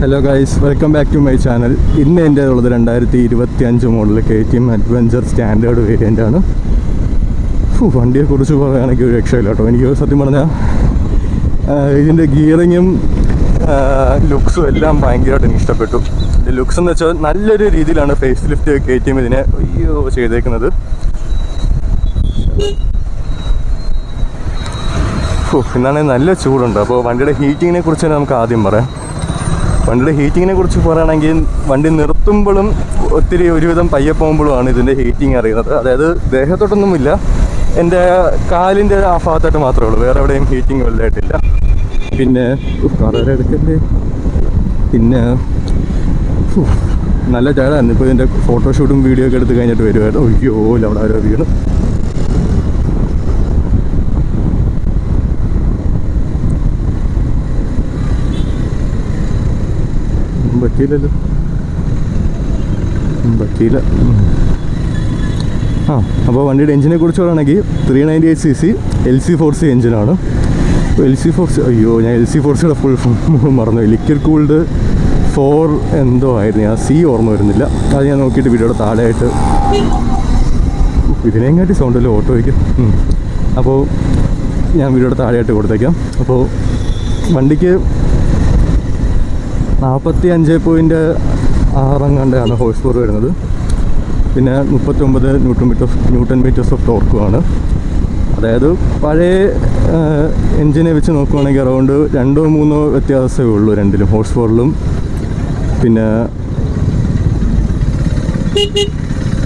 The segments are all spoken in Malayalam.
Hello guys, welcome back to my channel. ഇന്ന് എൻ്റെ ഉള്ളത് 2025 model KTM adventure standard variant ആണ്. വണ്ടിയെക്കുറിച്ച് പറയുകയാണെങ്കിൽ ഒരു രക്ഷയില്ല കേട്ടോ. എനിക്ക് സത്യം പറഞ്ഞാൽ ഇതിൻ്റെ ഗിയറിങ്ങും ലുക്സും എല്ലാം ഭയങ്കരമായിട്ട് എനിക്ക് ഇഷ്ടപ്പെട്ടു. ലുക്സ് എന്ന് വെച്ചാൽ നല്ലൊരു രീതിയിലാണ് ഫേസ് ലിഫ്റ്റ് KTM ഇതിനെ ചെയ്തേക്കുന്നത്. ഇന്നാണെങ്കിൽ നല്ല ചൂടുണ്ട്. അപ്പോൾ വണ്ടിയുടെ ഹീറ്റിങ്ങിനെ കുറിച്ച് തന്നെ നമുക്ക് ആദ്യം പറയാം. വണ്ടിയുടെ ഹീറ്റിങ്ങിനെ കുറിച്ച് പറയുകയാണെങ്കിൽ വണ്ടി നിർത്തുമ്പോഴും ഒത്തിരി ഒരുവിധം പയ്യെ പോകുമ്പോഴുമാണ് ഇതിൻ്റെ ഹീറ്റിംഗ് അറിയുന്നത്. അതായത് ദേഹത്തോട്ടൊന്നുമില്ല, എൻ്റെ കാലിൻ്റെ ആ ഭാഗത്തായിട്ട് മാത്രമേ ഉള്ളൂ, വേറെ എവിടെയും ഹീറ്റിംഗ് വലുതായിട്ടില്ല. പിന്നെ കളർ എടുക്കല്ലേ, പിന്നെ നല്ല ടയറായിരുന്നു. ഇപ്പോൾ ഇതിൻ്റെ ഫോട്ടോഷൂട്ടും വീഡിയോ ഒക്കെ എടുത്ത് കഴിഞ്ഞിട്ട് വരുമായിരുന്നു. ഒയ്യോ അവിടെ ആരോ വീണ്. പറ്റിയില്ല. അപ്പോൾ വണ്ടിയുടെ എഞ്ചിനെ കുറിച്ച് പറയുകയാണെങ്കിൽ 398cc LC4C എഞ്ചിനാണ്. LC4C, അയ്യോ ഞാൻ LC4Cയുടെ ഫുൾ മറന്നു. ലിക്വിഡ് കൂൾഡ് 4 എന്തോ ആയിരുന്നു, ഞാൻ C ഓർമ്മ വരുന്നില്ല. അത് ഞാൻ നോക്കിയിട്ട് വീഡിയോയുടെ താഴെയായിട്ട്. ഇതിനെങ്ങാട്ടി സൗണ്ടല്ലോ ഓട്ടോയ്ക്ക്. അപ്പോൾ ഞാൻ വീഡിയോയുടെ താഴെയായിട്ട് കൊടുത്തേക്കാം. അപ്പോൾ വണ്ടിക്ക് 45.6 ഹോഴ്സ് പവർ വരുന്നത്. പിന്നെ 39 ന്യൂട്ടൺ മീറ്റേഴ്സ് ഓഫ് ടോർക്കുമാണ്. അതായത് പഴയ എൻജിനെ വെച്ച് നോക്കുവാണെങ്കിൽ അറൗണ്ട് 2-3 വ്യത്യാസമേ ഉള്ളൂ രണ്ടിലും, ഹോഴ്സ് പവറിലും പിന്നെ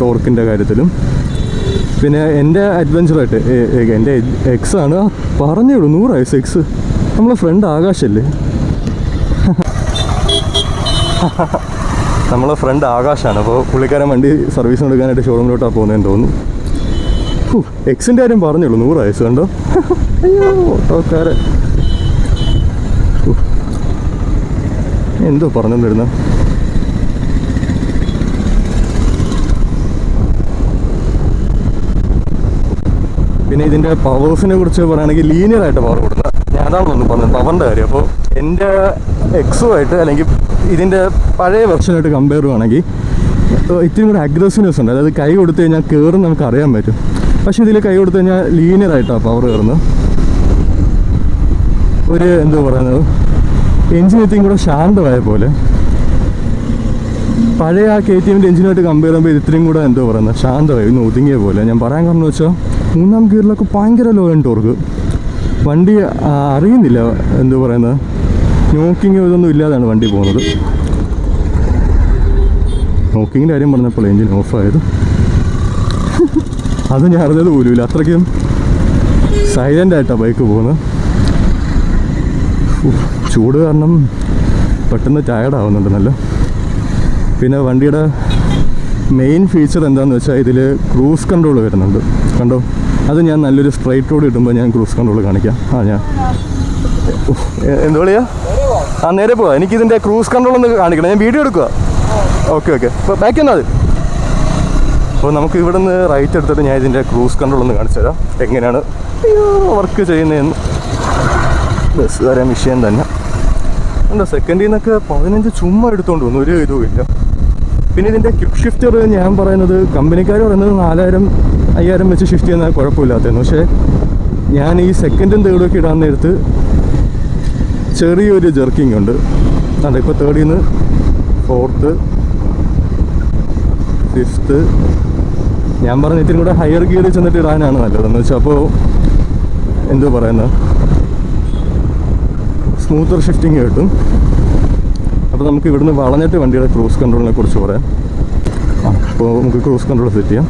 ടോർക്കിൻ്റെ കാര്യത്തിലും. പിന്നെ എൻ്റെ അഡ്വഞ്ചറായിട്ട് എൻ്റെ എക്സാണ് പറഞ്ഞുള്ളൂ 100 വയസ്സ് എക്സ്. നമ്മളെ ഫ്രണ്ട് ആകാശല്ലേ, നമ്മളെ ഫ്രണ്ട് ആകാശാണ്. അപ്പോൾ പുള്ളിക്കാരൻ വണ്ടി സർവീസ് കൊടുക്കാനായിട്ട് ഷോറൂമിലോട്ടാണ് പോകുന്നതെന്ന് തോന്നുന്നു. എക്സിൻ്റെ കാര്യം പറഞ്ഞുള്ളൂ 100 വയസ്സ് കണ്ടോ. അയ്യോ ഓട്ടോക്കാരൻ എന്തോ പറഞ്ഞുകൊണ്ടിരുന്ന. പിന്നെ ഇതിൻ്റെ പവേഴ്സിനെ കുറിച്ച് പറയുകയാണെങ്കിൽ ലീനിയറായിട്ട് പവർ കൊടുക്കുന്നത്. ഞാൻ അതാണെന്ന് പറഞ്ഞത് പവറിൻ്റെ കാര്യം. അപ്പോൾ എൻ്റെ എക്സുമായിട്ട് അല്ലെങ്കിൽ ഇതിൻ്റെ പഴയ വെർഷനായിട്ട് കമ്പയർ ചെയ്യുകയാണെങ്കിൽ ഇത്തിരി കൂടെ അഗ്രസീവ്നെസ് ഉണ്ട്. അതായത് കൈ കൊടുത്തു കഴിഞ്ഞാൽ കയറും നമുക്ക് അറിയാൻ പറ്റും. പക്ഷേ ഇതിൽ കൈ കൊടുത്തു കഴിഞ്ഞാൽ ലീനിയറായിട്ടാണ് പവർ കയറുന്നത്. ഒരു എന്തോ പറയുന്നത്, എൻജിൻ ഇത്തിരി കൂടെ ശാന്തമായ പോലെ. പഴയ ആ KTMൻ്റെ എഞ്ചിനായിട്ട് കമ്പയർ ചെയ്യുമ്പോൾ ഇത് ഇത്രയും കൂടെ എന്തോ പറയുന്നത് ശാന്തമായി, ഒന്ന് ഒതുങ്ങിയ പോലെ. ഞാൻ പറയാൻ കാരണം വെച്ചാൽ 3ാം ഗിയറിലൊക്കെ ഭയങ്കര ലോ ആൻഡ് ടോർക്ക്. വണ്ടി അറിയുന്നില്ല എന്തോ പറയുന്നത്, നോക്കിങ് ഇതൊന്നും ഇല്ലാതാണ് വണ്ടി പോകുന്നത്. നോക്കിങ്ങിൻ്റെ കാര്യം പറഞ്ഞപ്പോൾ എഞ്ചിൻ ഓഫായത് അത് ഞാൻ അറിഞ്ഞത് പോലുമില്ല. അത്രയ്ക്കും സൈലൻ്റായിട്ടാണ് ബൈക്ക് പോകുന്നത്. ചൂട് കാരണം പെട്ടെന്ന് ടയർഡാവുന്നുണ്ട് നല്ല. പിന്നെ വണ്ടിയുടെ മെയിൻ ഫീച്ചർ എന്താണെന്ന് വെച്ചാൽ ഇതിൽ ക്രൂസ് കൺട്രോൾ വരുന്നുണ്ട്. കണ്ടോ, അത് ഞാൻ നല്ലൊരു സ്ട്രൈറ്റ് റോഡ് കിട്ടുമ്പോൾ ഞാൻ ക്രൂസ് കൺട്രോൾ കാണിക്കാം. ഞാൻ എന്താ പറയുക, നേരെ പോവാം. എനിക്കിതിൻ്റെ ക്രൂസ് കൺട്രോൾ ഒന്ന് കാണിക്കണം, ഞാൻ വീഡിയോ എടുക്കുക. ഓക്കെ അപ്പോൾ ബാക്ക് എന്നാൽ അത്. അപ്പോൾ നമുക്ക് ഇവിടെ നിന്ന് റൈറ്റ് എടുത്തിട്ട് ഞാൻ ഇതിൻ്റെ ക്രൂസ് കൺട്രോൾ ഒന്ന് കാണിച്ചു തരാം എങ്ങനെയാണ് വർക്ക് ചെയ്യുന്നതെന്ന്. ബസ് വരാൻ വിഷയം തന്നെ എന്താ, സെക്കൻഡിൽ നിന്നൊക്കെ 15 ചുമ്മാ എടുത്തുകൊണ്ട് വന്നു, ഒരു ഇതും ഇല്ല. പിന്നെ ഇതിൻ്റെ ക്വിക്ക് ഷിഫ്റ്റർ ഞാൻ പറയുന്നത്, കമ്പനിക്കാർ പറയുന്നത് 4000-5000 വെച്ച് ഷിഫ്റ്റ് ചെയ്യുന്ന കുഴപ്പമില്ലാത്തതെന്ന്. പക്ഷേ ഞാൻ ഈ സെക്കൻഡും തേർഡും ഒക്കെ ഇടാൻ നേരത്ത് ചെറിയൊരു ജെർക്കിംഗ് ഉണ്ട്. അതെ, ഇപ്പോൾ തേർഡിൽ നിന്ന് 4th 5th ഞാൻ പറഞ്ഞ ഇത്തിരി കൂടെ ഹയർ ഗിയറിൽ ചെന്നിട്ട് ഇടാനാണ് നല്ലതെന്ന് വെച്ചാൽ അപ്പോൾ എന്തോ പറയുന്നത് സ്മൂത്തർ ഷിഫ്റ്റിംഗ് കിട്ടും. അപ്പോൾ നമുക്ക് ഇവിടുന്ന് വളഞ്ഞിട്ട് വണ്ടിയുടെ ക്രൂസ് കൺട്രോളിനെ കുറിച്ച് പറയാം. അപ്പോൾ നമുക്ക് ക്രൂസ് കൺട്രോൾ സെറ്റ് ചെയ്യാം.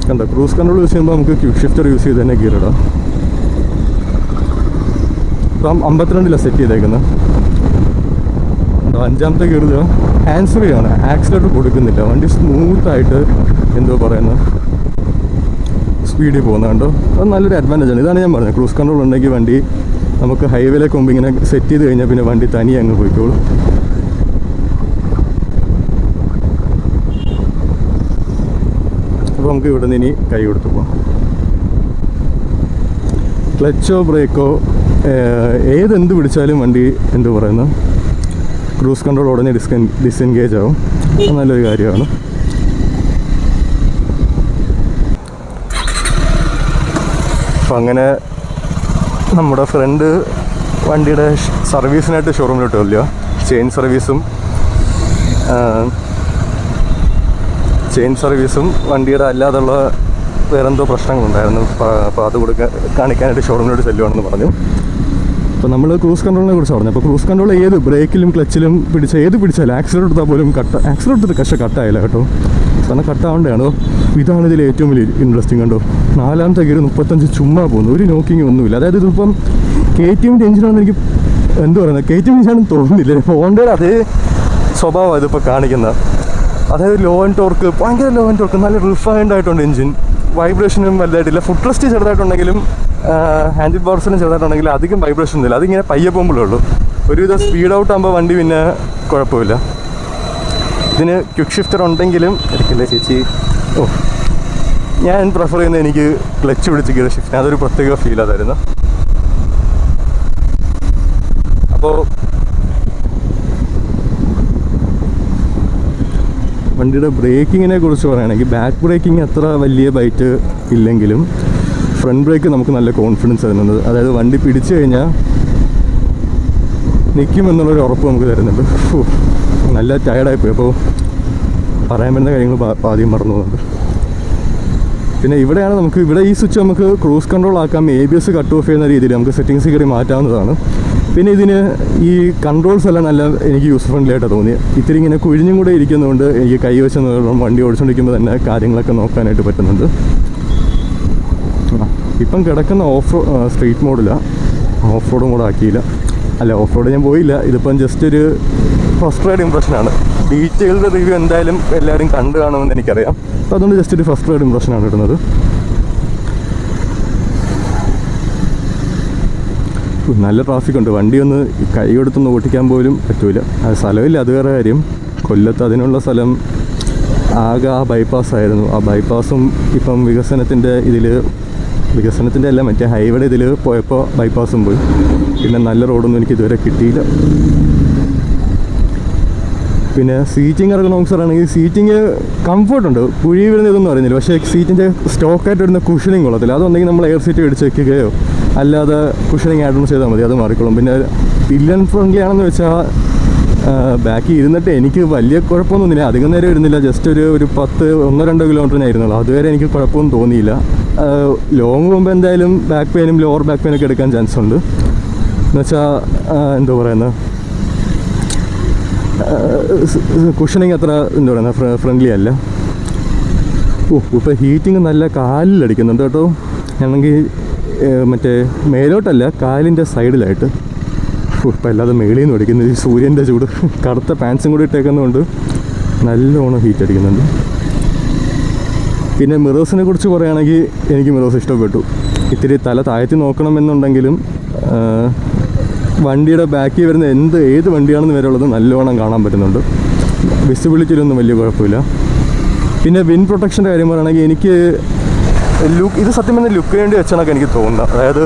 കണ്ടോ, ക്രൂസ് കൺട്രോൾ യൂസ് ചെയ്യുമ്പോൾ നമുക്ക് ക്വിക്ക് ഷിഫ്റ്റർ യൂസ് ചെയ്ത് തന്നെ ഗിയർ ഇടാം. ഇപ്പം 52 സെറ്റ് ചെയ്തേക്കുന്നത്. 5ാമത്തെ ഗിയർ ഹാൻഡ് ഫ്രീ ആണ്, ആക്സിലേറ്റർ കൊടുക്കുന്നില്ല. വണ്ടി സ്മൂത്തായിട്ട് എന്തോ പറയുന്നത് സ്പീഡിൽ പോകുന്നത് കണ്ടോ. അത് നല്ലൊരു അഡ്വാൻറ്റേജാണ്. ഇതാണ് ഞാൻ പറഞ്ഞത്, ക്രൂസ് കൺട്രോൾ ഉണ്ടെങ്കിൽ വണ്ടി നമുക്ക് ഹൈവേയിലേക്ക് മുമ്പ് ഇങ്ങനെ സെറ്റ് ചെയ്ത് കഴിഞ്ഞാൽ പിന്നെ വണ്ടി തനിയെ അങ്ങ് പോയിക്കോളും. അപ്പോൾ നമുക്ക് ഇവിടെ നിന്ന് ഇനി കൈ കൊടുത്ത് പോകാം. ക്ലച്ചോ ബ്രേക്കോ ഏതെന്ത് പിടിച്ചാലും വണ്ടി എന്ത് പറയുന്നത് ക്രൂസ് കൺട്രോൾ ഉടനെ ഡിസെൻഗേജ് ആവും. അത് നല്ലൊരു കാര്യമാണ്. അപ്പം അങ്ങനെ നമ്മുടെ ഫ്രണ്ട് വണ്ടിയുടെ സർവീസിനായിട്ട് ഷോറൂമിലോട്ട് വരില്ല. ചെയിൻ സർവീസും വണ്ടിയുടെ അല്ലാതുള്ള വേറെന്തോ പ്രശ്നങ്ങളുണ്ടായിരുന്നു. അപ്പോൾ അത് കാണിക്കാനായിട്ട് ഷോറൂമിലോട്ട് ചെല്ലുവാണെന്ന് പറഞ്ഞു. അപ്പോൾ നമ്മൾ ക്രൂസ് കൺട്രോളിനെ കുറിച്ച് പറഞ്ഞു. അപ്പോൾ ക്രൂസ് കൺട്രോൾ ഏത് ബ്രേക്കിലും ക്ലച്ചിലും പിടിച്ചാലും ആക്സിഡൻറ്റ് എടുത്താൽ പോലും ആക്സിഡൻറ്റ് എടുത്തിട്ട് പക്ഷേ കട്ടായില്ല കേട്ടോ. കാരണം കട്ടാവേണ്ടതാണോ. ഇതാണ് ഇതിൽ ഏറ്റവും വലിയ ഇൻട്രസ്റ്റിംഗ് കണ്ടോ. 4ാമത്തെ ഗിയർ 35 ചുമ്മാ പോകുന്നു, ഒരു നോക്കിങ് ഒന്നുമില്ല. അതായത് ഇതിപ്പം KTM എഞ്ചിനാണെന്ന് എനിക്ക് എന്ത് പറയുന്നത് KTM എഞ്ചിനാണെന്ന് തോന്നുന്നില്ല. ഹോണ്ടയുടെ അതേ സ്വഭാവമാണ് ഇതിപ്പോൾ കാണിക്കുന്നത്. അതായത് ലോ ആൻഡ് ടോർക്ക്, ഭയങ്കര ലോ ആൻഡ് ടോർക്ക്, നല്ല റിഫൈൻഡ് ആയിട്ടുണ്ട് എഞ്ചിൻ. വൈബ്രേഷനും വലുതായിട്ടില്ല. ഫുഡ് റെസ്റ്റ് ചെറുതായിട്ടുണ്ടെങ്കിലും ഹാൻഡിൽ ബാർസിനും ചെറുതായിട്ടുണ്ടെങ്കിലും അധികം വൈബ്രേഷൻ ഒന്നുമില്ല. അതിങ്ങനെ പയ്യെ പോകുമ്പോഴേ ഉള്ളൂ. ഒരുവിധം സ്പീഡ് ഔട്ട് ആകുമ്പോൾ വണ്ടി പിന്നെ കുഴപ്പമില്ല. ഇതിന് ക്വിക്ക് ഷിഫ്റ്റർ ഉണ്ടെങ്കിലും എടുക്കില്ലേ ചേച്ചി. ഞാൻ പ്രിഫർ ചെയ്യുന്നത് എനിക്ക് ക്ലച്ച് പിടിച്ച് ഗിയർ ഷിഫ്റ്റ്, അതൊരു പ്രത്യേക ഫീൽ അതായിരുന്നു. അപ്പോൾ വണ്ടിയുടെ ബ്രേക്കിങ്ങിനെ കുറിച്ച് പറയുകയാണെങ്കിൽ ബാക്ക് ബ്രേക്കിംഗ് അത്ര വലിയ ബൈറ്റ് ഇല്ലെങ്കിലും ഫ്രണ്ട് ബ്രേക്ക് നമുക്ക് നല്ല കോൺഫിഡൻസ് തരുന്നുണ്ട്. അതായത് വണ്ടി പിടിച്ചു കഴിഞ്ഞാൽ നിൽക്കുമെന്നുള്ളൊരു ഉറപ്പ് നമുക്ക് തരുന്നുണ്ട്. നല്ല ടയർഡായിപ്പോയി. അപ്പോൾ പറയാൻ പറ്റുന്ന കാര്യങ്ങൾ ആദ്യം മറന്നു പോകുന്നുണ്ട്. പിന്നെ ഇവിടെയാണ് ഇവിടെ ഈ സ്വിച്ച് നമുക്ക് ക്രൂസ് കൺട്രോൾ ആക്കാം. ABS കട്ട് ഓഫ് ചെയ്യുന്ന രീതിയിൽ നമുക്ക് സെറ്റിങ്സ് കയറി മാറ്റാവുന്നതാണ്. പിന്നെ ഇതിന് ഈ കൺട്രോൾസ് എല്ലാം നല്ല എനിക്ക് യൂസർ ഫ്രണ്ട്ലി ആയിട്ട് തോന്നി. ഇത്തിരി ഇങ്ങനെ കുഴിഞ്ഞും കൂടെ ഇരിക്കുന്നതുകൊണ്ട് എനിക്ക് കൈവശം വണ്ടി ഓടിച്ചുകൊണ്ടിരിക്കുമ്പോൾ തന്നെ കാര്യങ്ങളൊക്കെ നോക്കാനായിട്ട് പറ്റുന്നുണ്ട്. ഇപ്പം കിടക്കുന്ന സ്ട്രീറ്റ് മോഡിലാണ്, ഓഫ് റോഡും കൂടെ ആക്കിയില്ല. ഓഫ് റോഡ് ഞാൻ പോയില്ല. ഇതിപ്പം ജസ്റ്റ് ഒരു ഫസ്റ്റ് റൈഡ് ഇംപ്രഷനാണ്. ഡീറ്റെയിൽഡ് റിവ്യൂ എന്തായാലും എല്ലാവരും കണ്ടു കാണുമെന്ന് എനിക്കറിയാം. അപ്പോൾ അതുകൊണ്ട് ജസ്റ്റ് ഒരു ഫസ്റ്റ് റൈഡ് ഇംപ്രഷനാണ് ഇടുന്നത്. നല്ല ട്രാഫിക് ഉണ്ട്. വണ്ടി ഒന്ന് കൈ കൊടുത്തൊന്ന് ഓട്ടിക്കാൻ പോലും പറ്റൂല. അത് സ്ഥലമില്ല, അത് വേറെ കാര്യം. കൊല്ലത്ത് അതിനുള്ള സ്ഥലം ആകെ ആ ബൈപ്പാസ്സായിരുന്നു. ആ ബൈപ്പാസും ഇപ്പം വികസനത്തിൻ്റെ അല്ല, മറ്റേ ഹൈവേയുടെ ഇതിൽ പോയപ്പോൾ ബൈപ്പാസും പോയി. പിന്നെ നല്ല റോഡൊന്നും എനിക്ക് ഇതുവരെ കിട്ടിയില്ല. പിന്നെ സീറ്റിംഗ് എർഗണോമിക്സ് ആണെങ്കിൽ സീറ്റിംഗ് കംഫർട്ടുണ്ട്. കുഴി വരുന്ന ഇതൊന്നും അറിയുന്നില്ല. പക്ഷേ സീറ്റിൻ്റെ സ്റ്റോക്കായിട്ട് വരുന്ന കുഷനിങ് കൊള്ളത്തില്ല. അതൊന്നെങ്കിൽ നമ്മൾ എയർ സീറ്റ് മേടിച്ച് വയ്ക്കുകയോ അല്ലാതെ കുഷനിങ് ആഡ് ഓൺ ചെയ്താൽ മതി, അത് മാറിക്കോളും. പിന്നെ പില്ലൻ ഫ്രണ്ട്ലി ആണെന്ന് വെച്ചാൽ ബാക്കിൽ ഇരുന്നിട്ട് എനിക്ക് വലിയ കുഴപ്പമൊന്നുമില്ല. അധികം നേരം ഇരുന്നില്ല. ജസ്റ്റ് ഒരു 1-2 കിലോമീറ്ററിനെ ആയിരുന്നുള്ളൂ. അതുവരെ എനിക്ക് കുഴപ്പമൊന്നും തോന്നിയില്ല. ലോങ് പോകുമ്പോൾ എന്തായാലും ബാക്ക് പെയിനും ലോവർ ബാക്ക് പെയിനൊക്കെ എടുക്കാൻ ചാൻസ് ഉണ്ട്. എന്നുവെച്ചാൽ എന്താ പറയുന്നത്, കുഷനിങ് അത്ര എന്താ പറയുന്നത് ഫ്രണ്ട്ലി അല്ല. ഇപ്പോൾ ഹീറ്റിങ് നല്ല കാലിലടിക്കുന്നുണ്ട് കേട്ടോ. ആണെങ്കിൽ മറ്റേ മേലോട്ടല്ല, കാലിൻ്റെ സൈഡിലായിട്ട്. ഇപ്പോൾ അല്ലാതെ മേളിൽ നിന്ന് അടിക്കുന്നത് ഈ സൂര്യൻ്റെ ചൂട്. കറുത്ത പാൻസും കൂടി ഇട്ടേക്കുന്നതുകൊണ്ട് നല്ലോണം ഹീറ്റ് അടിക്കുന്നുണ്ട്. പിന്നെ മിറേഴ്സിനെ കുറിച്ച് പറയുകയാണെങ്കിൽ എനിക്ക് മിറേഴ്സ് ഇഷ്ടപ്പെട്ടു. ഇത്തിരി തല താഴ്ത്തി നോക്കണമെന്നുണ്ടെങ്കിലും വണ്ടിയുടെ ബാക്കിൽ വരുന്ന ഏത് വണ്ടിയാണെന്ന് വരെ ഉള്ളത് നല്ലോണം കാണാൻ പറ്റുന്നുണ്ട്. വിസിബിലിറ്റിയിലൊന്നും വലിയ കുഴപ്പമില്ല. പിന്നെ വിൻ പ്രൊട്ടക്ഷൻ്റെ കാര്യം പറയുകയാണെങ്കിൽ എനിക്ക് ഇത് സത്യം പറഞ്ഞാൽ ലുക്ക് വേണ്ടി വെച്ചാണൊക്കെ എനിക്ക് തോന്നുന്നത്. അതായത്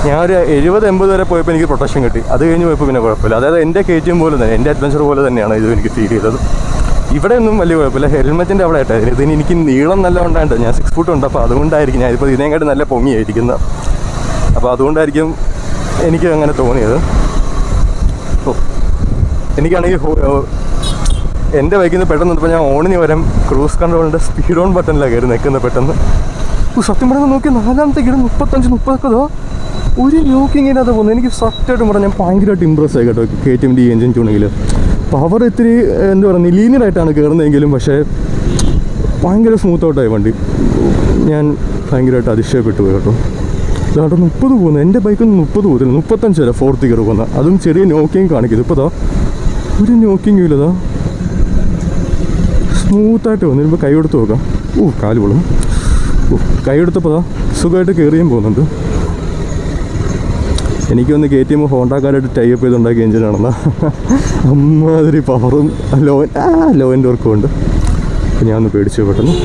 ഞാൻ ഒരു 70-80 വരെ പോയപ്പോൾ എനിക്ക് പ്രൊട്ടക്ഷൻ കിട്ടി. അത് കഴിഞ്ഞ് പോയപ്പോൾ പിന്നെ കുഴപ്പമില്ല. അതായത് എൻ്റെ KTM പോലെ തന്നെ, എൻ്റെ അഡ്വഞ്ചർ പോലെ തന്നെയാണ് ഇത് എനിക്ക് ഫീൽ ചെയ്തത്. ഇവിടെ ഒന്നും വലിയ കുഴപ്പമില്ല. ഹെൽമെറ്റിൻ്റെ അവിടെ ആയിട്ടായിരുന്നു. ഇതിന് എനിക്ക് നീളം നല്ല ഉണ്ടായിട്ട് ഞാൻ 6 ഫുട്ട് ഉണ്ട്. അപ്പോൾ അതുകൊണ്ടായിരിക്കും ഞാനിപ്പോൾ ഇതിനെക്കാട്ട് നല്ല പൊങ്ങിയായിരിക്കുന്നത്. അപ്പോൾ അതുകൊണ്ടായിരിക്കും എനിക്ക് അങ്ങനെ തോന്നിയത്. എനിക്കാണെങ്കിൽ എൻ്റെ ബൈക്കിൽ നിന്ന് പെട്ടെന്ന് ഇപ്പോൾ ഞാൻ ഓണിന് വരാം ക്രൂസ് കൺട്രോളിൻ്റെ സ്പീഡ് ഓൺ ബട്ടണിലാണ് കയറി നിൽക്കുന്നത്. പെട്ടെന്ന് സത്യം പറഞ്ഞാൽ നോക്കി 4ാമത്തെ ഗിയർ 35-30 ഒരു നോക്കിങ്ങിനകത്ത് പോകുന്നത്. എനിക്ക് സത്യമായിട്ടും പറഞ്ഞാൽ ഞാൻ ഭയങ്കരമായിട്ട് ഇമ്പ്രസ് ആയി കേട്ടോ KTMൻ്റെ ഈ എഞ്ചിൻ ട്യൂണിങ്ങിൽ. പവർ ഇത്തിരി എന്താ പറയുക ലീനിയറായിട്ടാണ് കയറുന്നതെങ്കിലും പക്ഷേ ഭയങ്കര സ്മൂത്ത് ഔട്ടായി വണ്ടി. ഞാൻ ഭയങ്കരമായിട്ട് അതിശയപ്പെട്ടു പോയി കേട്ടോ. ഇതാട്ടോ 30 പോകുന്നത്. എൻ്റെ ബൈക്കിൽ 30 പോകുന്നില്ല, 35 വരെ 4th ഗിയർ പോകുന്നത്. അതും ചെറിയ നോക്കിങ് കാണിക്കുന്നത്. ഇപ്പോൾ ഒരു നോക്കിങ്ങും ഇല്ലതാ, സ്മൂത്തായിട്ട് പോകുന്നു. ഇപ്പോൾ കൈ കൊടുത്ത് നോക്കാം. കാല് പൊളും. കൈ എടുത്തപ്പോൾ സുഖമായിട്ട് കയറിയും പോകുന്നുണ്ട്. എനിക്കൊന്ന് KTM ഹോണ്ടക്കാരായിട്ട് ടൈപ്പ് ചെയ്തുണ്ടാക്കിയ എഞ്ചിനാണെന്നാ. അമ്മാതിരി പവറും ലോ ആൻഡ് വർക്കും ഉണ്ട്. ഞാൻ ഒന്ന് പേടിച്ചു പെട്ടെന്ന്.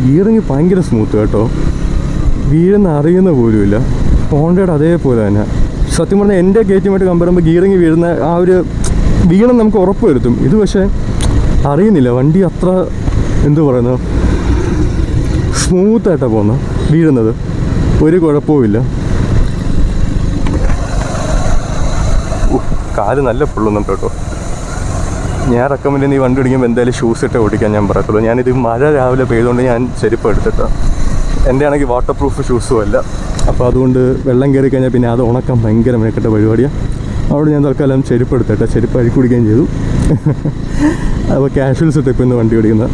ഗിയറിങ് ഭയങ്കര സ്മൂത്ത് കേട്ടോ, വീഴുന്ന അറിയുന്ന പോലുമില്ല. ഹോണ്ടയുടെ അതേപോലെ തന്നെ. സത്യം പറഞ്ഞാൽ എൻ്റെ കയറ്റുമായിട്ട് കമ്പയർ ചെയ്യുമ്പോൾ ഗിയറിങ് വീഴുന്ന ആ ഒരു വീണം നമുക്ക് ഉറപ്പ് വരുത്തും. ഇത് പക്ഷേ അറിയുന്നില്ല, വണ്ടി അത്ര എന്തു പറയുന്നത് സ്മൂത്തായിട്ടാണ് പോകുന്നത്, വീഴുന്നത് ഒരു കുഴപ്പവുമില്ല. കാല് നല്ല പൊള്ളുന്നുണ്ട് കേട്ടോ. ഞാൻ റെക്കമെൻഡ് ചെയ്യുന്ന ഈ വണ്ടി ഓടിക്കുമ്പോൾ എന്തായാലും ഷൂസ് ഇട്ട് ഓടിക്കാൻ ഞാൻ പറയത്തുള്ളൂ. ഞാനിത് മഴ രാവിലെ പെയ്തുകൊണ്ട് ഞാൻ ചെരുപ്പ് എടുത്തിട്ടാണ്. എൻ്റെ ആണെങ്കിൽ വാട്ടർ പ്രൂഫ് ഷൂസും അല്ല. അപ്പോൾ അതുകൊണ്ട് വെള്ളം കയറി കഴിഞ്ഞാൽ പിന്നെ അത് ഉണക്കാൻ ഭയങ്കര മെനക്കെട്ട പരിപാടിയാണ്. അവിടെ ഞാൻ തൽക്കാലം ചെരുപ്പ് എടുത്തിട്ട് ചെരുപ്പ് അഴുക്കി കുടിക്കുകയും ചെയ്തു. അപ്പോൾ കാഷ്വൽസ് ഇട്ട് ഇപ്പോൾ ഇന്ന് വണ്ടി ഓടിക്കുന്ന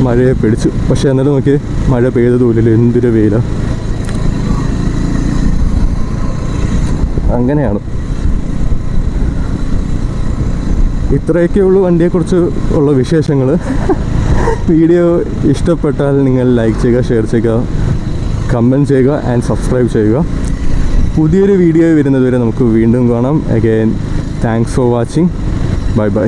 മഴയെ പിടിച്ചു. പക്ഷേ എന്നിട്ട് നോക്കി മഴ പെയ്തതുമില്ലല്ലോ, എന്തൊരു വെയിലാണ്. അങ്ങനെയാണ്. ഇത്രയൊക്കെ ഉള്ളൂ വണ്ടിയെക്കുറിച്ച് ഉള്ള വിശേഷങ്ങൾ. വീഡിയോ ഇഷ്ടപ്പെട്ടാൽ നിങ്ങൾ ലൈക്ക് ചെയ്യുക, ഷെയർ ചെയ്യുക, കമൻറ്റ് ചെയ്യുക ആൻഡ് സബ്സ്ക്രൈബ് ചെയ്യുക. പുതിയൊരു വീഡിയോ വരുന്നതുവരെ നമുക്ക് വീണ്ടും കാണാം. Again thanks for watching. Bye bye.